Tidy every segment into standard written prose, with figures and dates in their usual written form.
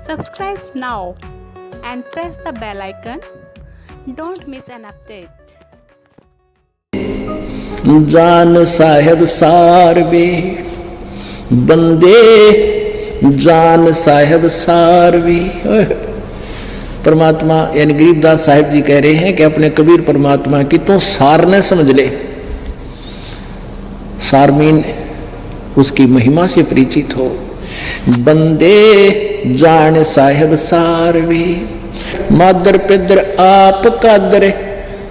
Subscribe now and press the bell icon. Don't miss an update. जान साहेब सारवे बंदे जान साहेब सारवी। परमात्मा यानी गरीबदास साहिब जी कह रहे हैं कि अपने कबीर परमात्मा की तो सार ने समझ ले। सारमीन उसकी महिमा से परिचित हो। बंदे जान साहेब सारवी मादर पिदर आप कादर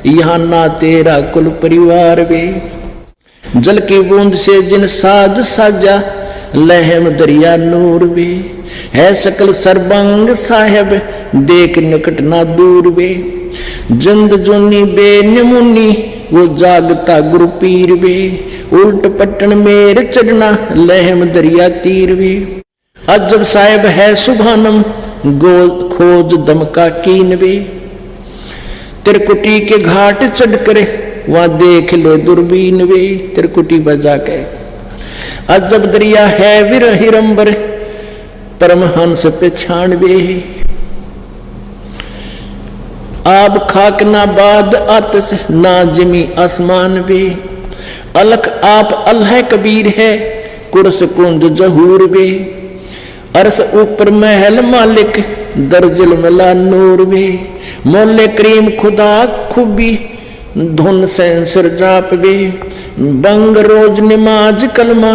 यहाँ ना तेरा कुल परिवार वे। जल की बूंद से जिन साज साजा लहम दरिया नूर वे। है सकल सरबंग साहेब देख निकट ना दूर वे। जिंद जुनी बेनमुनी वो जागता गुरु पीर वे। उल्ट पट्टन मेर चढ़ना लहम दरिया तीर वे। अजब साहेब है सुभानम गोल खोज दम का कीन वे। त्रिकुटी के घाट चढ़ कर वहां देख ले दूरबीन वे। त्रिकुटी बजा के अजब दरिया है विरहिरंबर परमहंस पे छानवे। आब खाक ना बाद आतस ना जमी आसमान वे। अलख आप अल्लाह कबीर है कुर्स कुंज जहूर वे। अरस ऊपर महल मालिक दर्जल मिला नूर वे। मोले करीम खुदा खुबी धुन सेंसर जाप वे। बंग रोज नमाज कलमा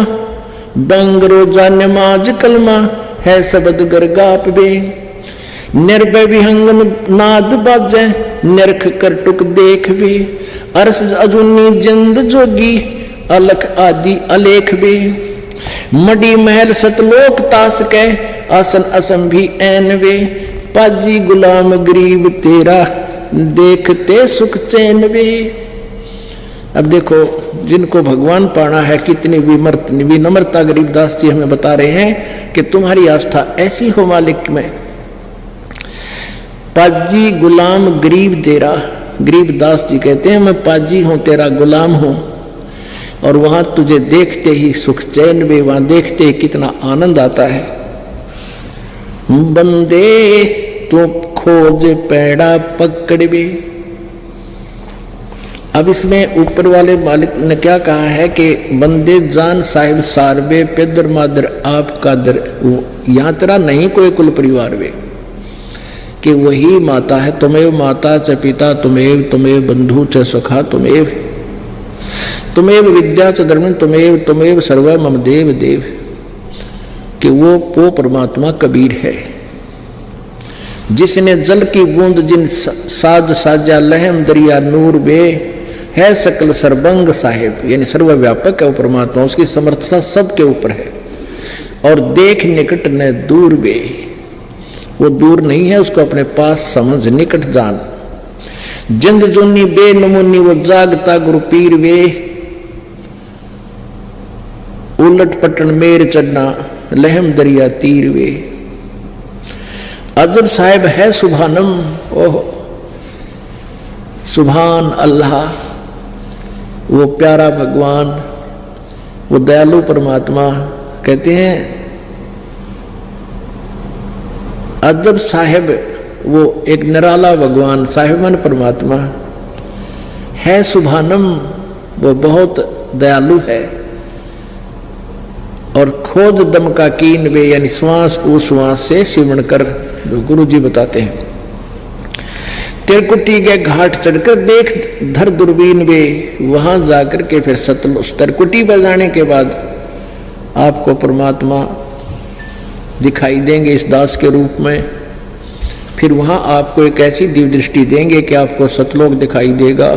बंग रोजा नमाज कलमा है शब्द गरगाप वे। निर्भय विहंगम नाद बाजे निरख कर टुक देख वे। अरस अजुनी जिंद जोगी अलख आदि अलेख वे। मडी महल सतलोक तास के आसन असम भी ऐन वे। पाजी गुलाम गरीब तेरा देखते सुख चैन वे। अब देखो जिनको भगवान पाना है कितनी विनम्रता गरीबदास जी हमें बता रहे हैं कि तुम्हारी आस्था ऐसी हो मालिक में। पाजी गुलाम गरीब तेरा। गरीबदास जी कहते हैं मैं पाजी हूं तेरा गुलाम हूं और वहां तुझे देखते ही सुख चैन वे। वहां देखते ही कितना आनंद आता है। बंदे तू खोज पैड़ा पकड़ वे। अब इसमें ऊपर वाले मालिक ने क्या कहा है कि बंदे जान साहिब सारवे पिदर मादर आप कादर। यहां तेरा नहीं कोई कुल परिवार वे कि वही माता है। तुमेव माता च पिता तुमेव तुमेव बंधु च सखा तुमेव तुमेव विद्या च धर्म तुमेव तुमेव सर्व मम देव देव। कि वो परमात्मा कबीर है जिसने जल की बूंद जिन साज साजा लहम दरिया नूर बे। है सकल सर्वंग साहिब यानी सर्वव्यापक है वो परमात्मा। उसकी समर्थता सबके ऊपर है। और देख निकट न दूर बे। वो दूर नहीं है उसको अपने पास समझ निकट जान। जिंद जुनी बेनमुनी वो जागता गुरु पीर वे। उलट पटन मेर चढ़ना लहम दरिया तीर वे। अजब साहिब है सुभानम। ओह सुभान अल्लाह वो प्यारा भगवान वो दयालु परमात्मा। कहते हैं अजब साहिब वो एक निराला भगवान साहिबन परमात्मा है। सुभानम वो बहुत दयालु है। और खोज दम का कीन वे यानी श्वास उश्वास से सिमरण कर जो गुरु जी बताते हैं। त्रिकुटी के घाट चढ़कर देख धर दूरबीन वे। वहां जाकर के फिर सतलुज त्रिकुटी बजाने के बाद आपको परमात्मा दिखाई देंगे इस दास के रूप में। फिर वहां आपको एक ऐसी दिव्य दृष्टि देंगे कि आपको सतलोक दिखाई देगा।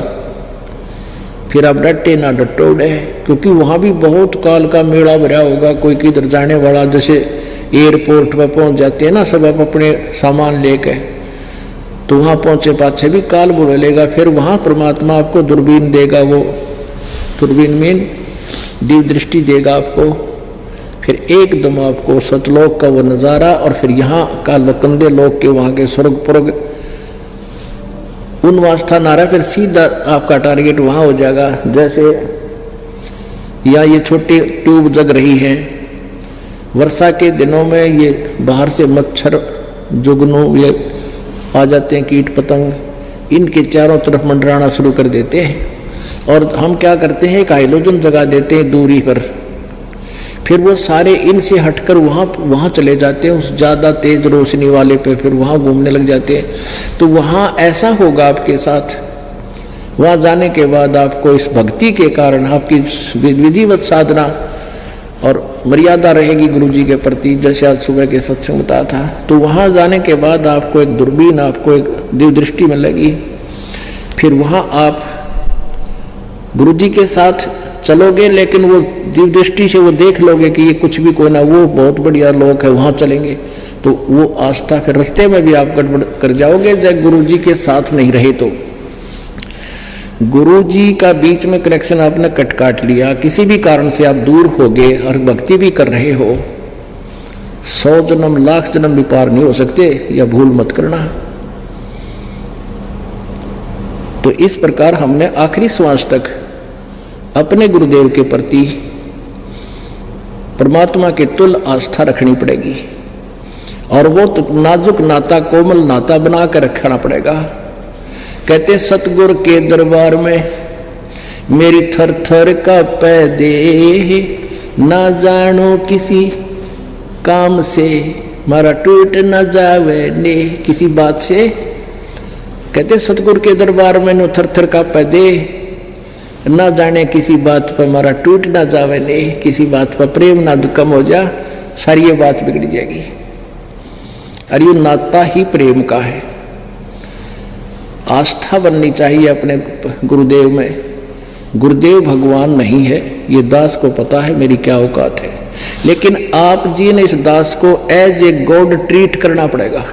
फिर आप डटे ना डटोड़े क्योंकि वहां भी बहुत काल का मेला भरा होगा। कोई किधर जाने वाला जैसे एयरपोर्ट पर पहुंच जाते हैं ना सब अपने सामान लेके तो वहां पहुंचे पाछे भी काल बोलेगा। फिर वहां परमात्मा आपको दूरबीन देगा। वो दूरबीन में दिव्य दृष्टि देगा आपको। फिर एकदम आपको सतलोक का वो नजारा और फिर यहाँ का लकंदे लोक के वहां के स्वर्ग पुर्ग उन वास्ता नारा। फिर सीधा आपका टारगेट वहां हो जाएगा। जैसे या ये छोटी ट्यूब जग रही है वर्षा के दिनों में ये बाहर से मच्छर जुगनू ये आ जाते हैं, कीट पतंग, इनके चारों तरफ मंडराना शुरू कर देते हैं। और हम क्या करते हैं, एक हाइड्रोजन जगा देते हैं दूरी पर, फिर वो सारे इनसे हटकर वहाँ चले जाते हैं उस ज़्यादा तेज रोशनी वाले पे, फिर वहाँ घूमने लग जाते हैं। तो वहाँ ऐसा होगा आपके साथ, वहाँ जाने के बाद आपको इस भक्ति के कारण आपकी विधिवत साधना और मर्यादा रहेगी गुरु जी के प्रति, जैसे आज सुबह के सत्संग बताया था। तो वहाँ जाने के बाद आपको एक दूरबीन, आपको एक दिव्य दृष्टि मिलेगी। फिर वहाँ आप गुरु जी के साथ चलोगे, लेकिन वो दिव्य दृष्टि से वो देख लोगे कि ये कुछ भी कोई ना, वो बहुत बढ़िया लोग है, वहाँ चलेंगे। तो वो आस्था फिर रास्ते में भी आप गड़बड़ कर जाओगे जब गुरु जी के साथ नहीं रहे। तो गुरु जी का बीच में कनेक्शन आपने काट लिया, किसी भी कारण से आप दूर हो गए और भक्ति भी कर रहे हो, 100 जन्म लाख जन्म भी पार नहीं हो सकते, या भूल मत करना। तो इस प्रकार हमने आखिरी श्वास तक अपने गुरुदेव के प्रति परमात्मा के तुल आस्था रखनी पड़ेगी, और वो तो नाजुक नाता, कोमल नाता बना कर रखना पड़ेगा। कहते सतगुर के दरबार में मेरी थर थर का पैदे, ना जानो किसी काम से मारा टूट न जावे ने, किसी बात से। कहते सतगुर के दरबार में नो थर थर का पैदे, ना जाने किसी बात पर मारा टूट ना जावे ने, किसी बात पर प्रेम ना कम हो जा, सारी ये बात बिगड़ जाएगी। अरे ये नाता ही प्रेम का है। आस्था बननी चाहिए अपने गुरुदेव में। गुरुदेव भगवान नहीं है, ये दास को पता है मेरी क्या औकात है, लेकिन आप जी ने इस दास को एज ए गॉड ट्रीट करना पड़ेगा।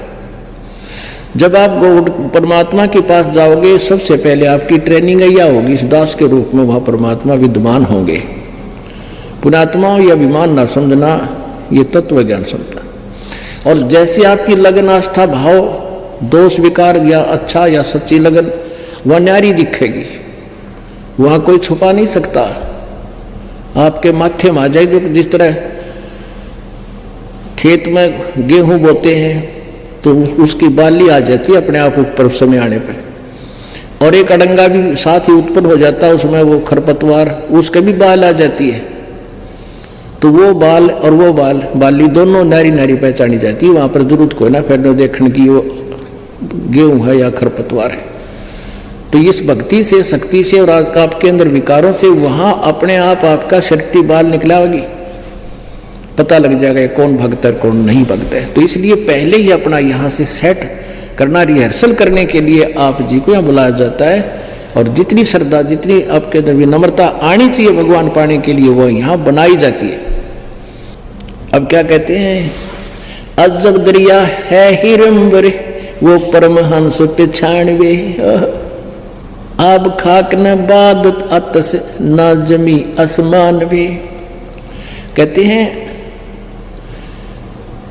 जब आप गॉड परमात्मा के पास जाओगे, सबसे पहले आपकी ट्रेनिंग यह होगी, इस दास के रूप में वहाँ परमात्मा विद्यमान होंगे। पुण्यात्मा या अभिमान ना समझना, ये तत्व ज्ञान समझना। और जैसे आपकी लगन, आस्था, भाव, दोष विकार या अच्छा या सच्ची लगन वह न्यारी दिखेगी, वहाँ कोई छुपा नहीं सकता। आपके माथे में आ जाएगी। जिस तरह खेत में गेहूं बोते हैं तो उसकी बाली आ जाती है अपने आप ऊपर समय आने पे, और एक अड़ंगा भी साथ ही उत्पन्न हो जाता है, उसमें वो खरपतवार, उसके भी बाल आ जाती है। तो वो बाल और वो बाली दोनों नारी नारी पहचानी जाती है। वहाँ पर जरूरत कोई ना फिर देखने की वो गेहूं है या खरपतवार है। तो इस भक्ति से, शक्ति से और आपके अंदर विकारों से वहाँ अपने आप आपका शक्ति बाल निकलाएगी, पता लग जाएगा कौन भक्त है कौन नहीं भक्त है। तो इसलिए पहले ही अपना यहाँ से सेट करना, रिहर्सल करने के लिए आप जी को यहाँ बुलाया जाता है। और जितनी श्रद्धा, जितनी आपके अंदर विनम्रता आनी चाहिए भगवान पाने के लिए, वो यहाँ बनाई जाती है। अब क्या कहते हैं, अजब दरिया है हिरंबर वो परमहंस पिछाणवे, आब खाक न बादत अतस न जमी आसमान भी। कहते हैं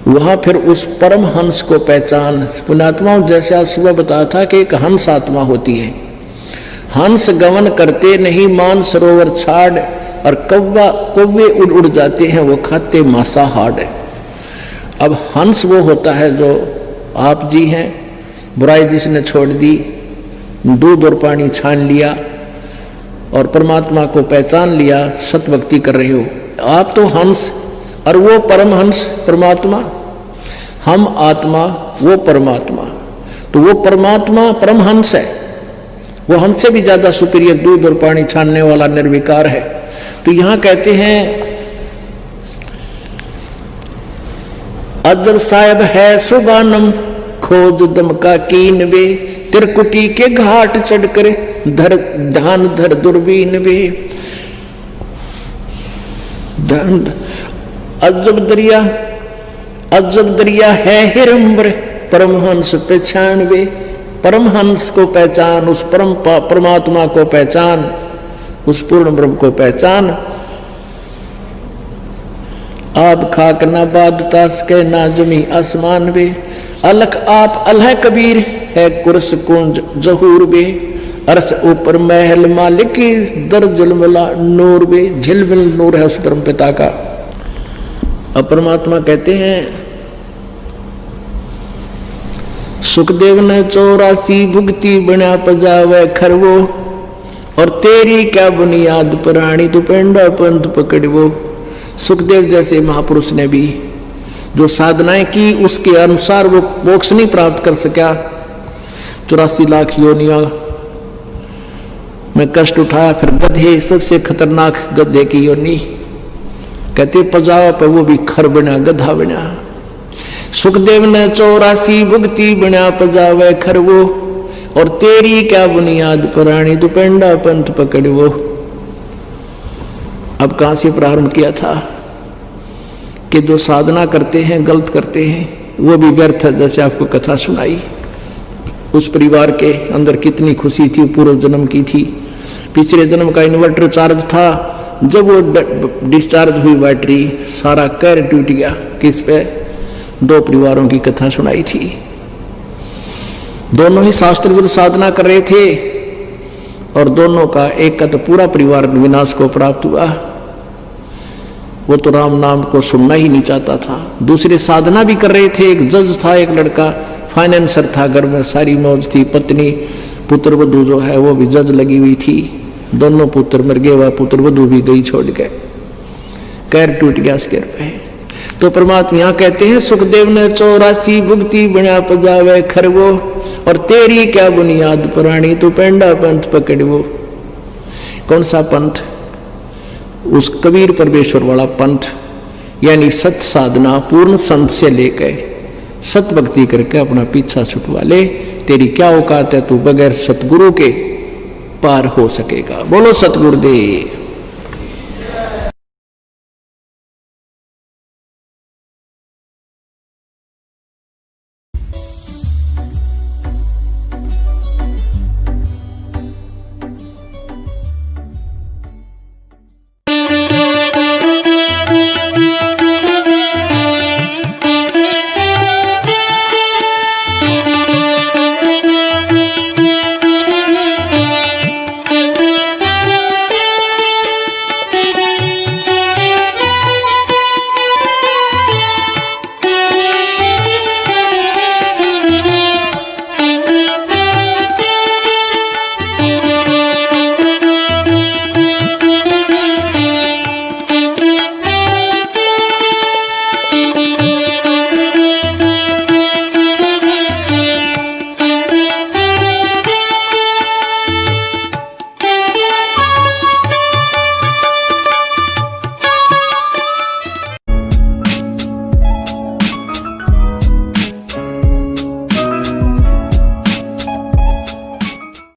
वहां फिर उस परम हंस को पहचान। पुण्यात्माओं, जैसे आज सुबह बताया था कि एक हंस आत्मा होती है। हंस गमन करते नहीं मान सरोवर छाड़, और कौवे उड़ उड़ जाते हैं वो खाते मांसाहार। अब हंस वो होता है जो आप जी हैं, बुराई जिसने छोड़ दी, दूध और पानी छान लिया और परमात्मा को पहचान लिया, सतभक्ति कर रहे हो आप। तो हंस और वो परमहंस परमात्मा, हम आत्मा वो परमात्मा। तो वो परमात्मा परमहंस है, वो हमसे भी ज्यादा सुपीरियर, दूध और पानी छानने वाला निर्विकार है। तो यहां कहते हैं अजब साहेब है सुबानम खोज दम का कीन बे, तिरकुटी के घाट चढ़कर धर ध्यान धर दूरबीन बे। अजब दरिया है हिरंबर परमहंस पहचान बे। परमहंस को पहचान, उस परमात्मा को पहचान, उस पूर्ण ब्रह्म को पहचान। आप खाक ना बादतास के ना जमी आसमान बे, अलख आप अल्लाह कबीर है कुर्स कुंज जहूर बे, अरस ऊपर महल मालिक की दर झिलमिला नूर बे। झिलमिल नूर है उस परम पिता का। अब परमात्मा कहते हैं सुखदेव ने 84 भुगती बना पजावे खरवो, और तेरी क्या बुनियाद प्राणी तू पेंडा पंथ पकड़वो। सुखदेव जैसे महापुरुष ने भी जो साधनाएं की उसके अनुसार वो मोक्ष नहीं प्राप्त कर सका। 84 लाख योनिया में कष्ट उठाया, फिर गधे, सबसे खतरनाक गधे की योनि, कहते पजावा पर वो भी खर बना, गधा बना। सुखदेव ने 84 भुगती बना पजावे खरवो, और तेरी क्या बुनियाद प्राणी तू पेंडा पंथ पकड़वो। अब कहां से प्रारंभ किया था कि जो साधना करते हैं गलत करते हैं वो भी व्यर्थ है। जैसे आपको कथा सुनाई, उस परिवार के अंदर कितनी खुशी थी, पूर्व जन्म की थी, पिछले जन्म का इन्वर्टर चार्ज था, जब वो डिस्चार्ज हुई बैटरी सारा कहर टूट गया। किस पे? 2 परिवारों की कथा सुनाई थी। दोनों ही शास्त्र विरुद्ध साधना कर रहे थे और दोनों का, एक का तो पूरा परिवार विनाश को प्राप्त हुआ, वो तो राम नाम को सुनना ही नहीं चाहता था। दूसरे साधना भी कर रहे थे, एक जज था, एक लड़का फाइनेंसर था, घर में सारी मौज थी, पत्नी पुत्र वधू जो है वो भी जज लगी हुई थी। दोनों पुत्र मर गए, वह पुत्र वधू भी गई छोड़ गए, कैर टूट गया सिर पे। तो परमात्मा यहाँ कहते हैं सुखदेव ने 84 भुगती बना पजावे खरवो, और तेरी क्या बुनियाद प्राणी तू पेंडा पंथ पकड़वो। कौन सा पंथ? उस कबीर परमेश्वर वाला पंथ, यानी सत साधना पूर्ण संत से लेकर सत भक्ति करके अपना पीछा छुटवा ले। तेरी क्या औकात है, तू बगैर सतगुरु के पार हो सकेगा। बोलो सतगुरुदेव।